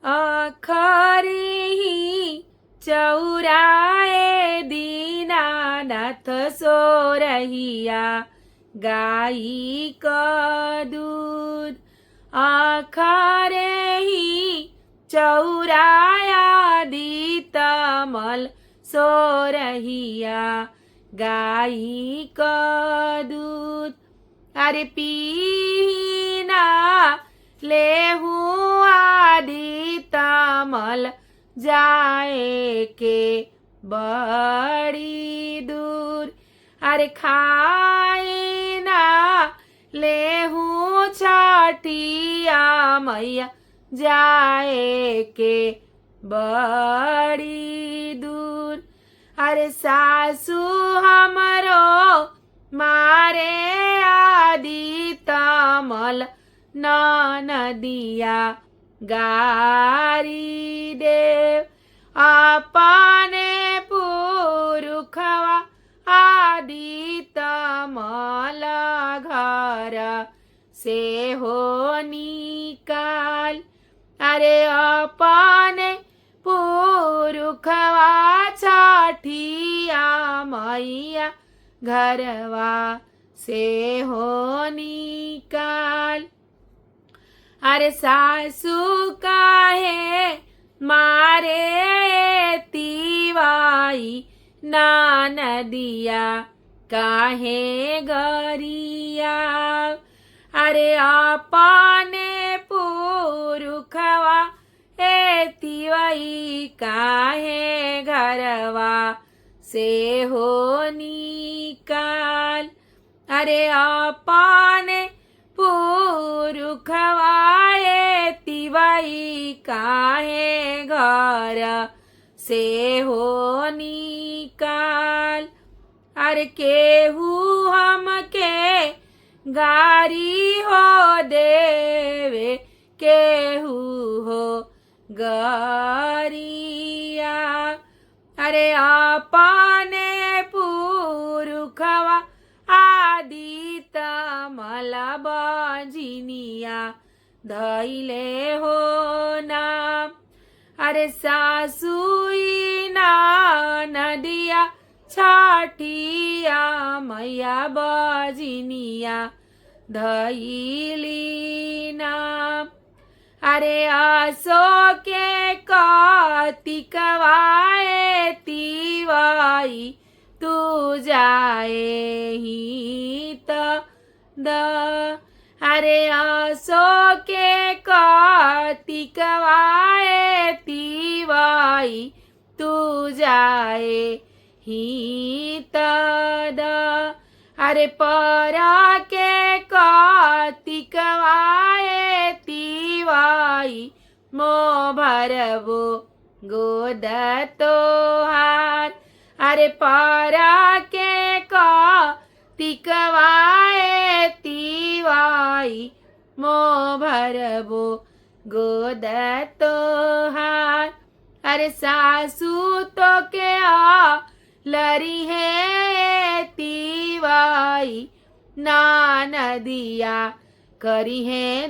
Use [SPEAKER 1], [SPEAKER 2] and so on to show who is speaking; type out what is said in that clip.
[SPEAKER 1] खरी चौराए दीनानाथ सोरहिया गाई का दूध आखरे ही चौराया दीतमल सोरहिया गाई का दूध अरे पीना लेहू आदि तमल जाए के बड़ी दूर अरे खाई ना लेहू छठिया मैया जाए के बड़ी दूर अरे सासू हमरो मारे आदि तमल नदिया गारी देव अपने पुरुखवा आदि तमल घर से हो निकाल अरे अपने पुरुखवा छठिया मैया घरवा से हो निकाल अरे सासू काहे मारे तिवाई नदिया काहे गरिया अरे अपने पुरुखवा तिवाई काहे घरवा से हो निकाल अरे अपने पुरुखवा तिवाई काहे घर से हो निकाल अरे केहू हमके गारी हो देवे केहू हो गरिया अरे अपने पुरुखवा आदि तमल बजिनिया धैले हो नाम अरे सासुई नदिया छठिया मैया बजिनिया धैली नाम अरे आसो के कतिकवाए तिवाई तू जाए ही द अरे आसो के कतिकवाए तिवाई तू जाए ही तद अरे परा के कतिकवाए तिवाई मो भरबो गोद तोहार अरे परा के कतिकवाए तिवाई मो भरबो गोद तोहार अरे सासू तो के लरी है तिवाई नदिया करी है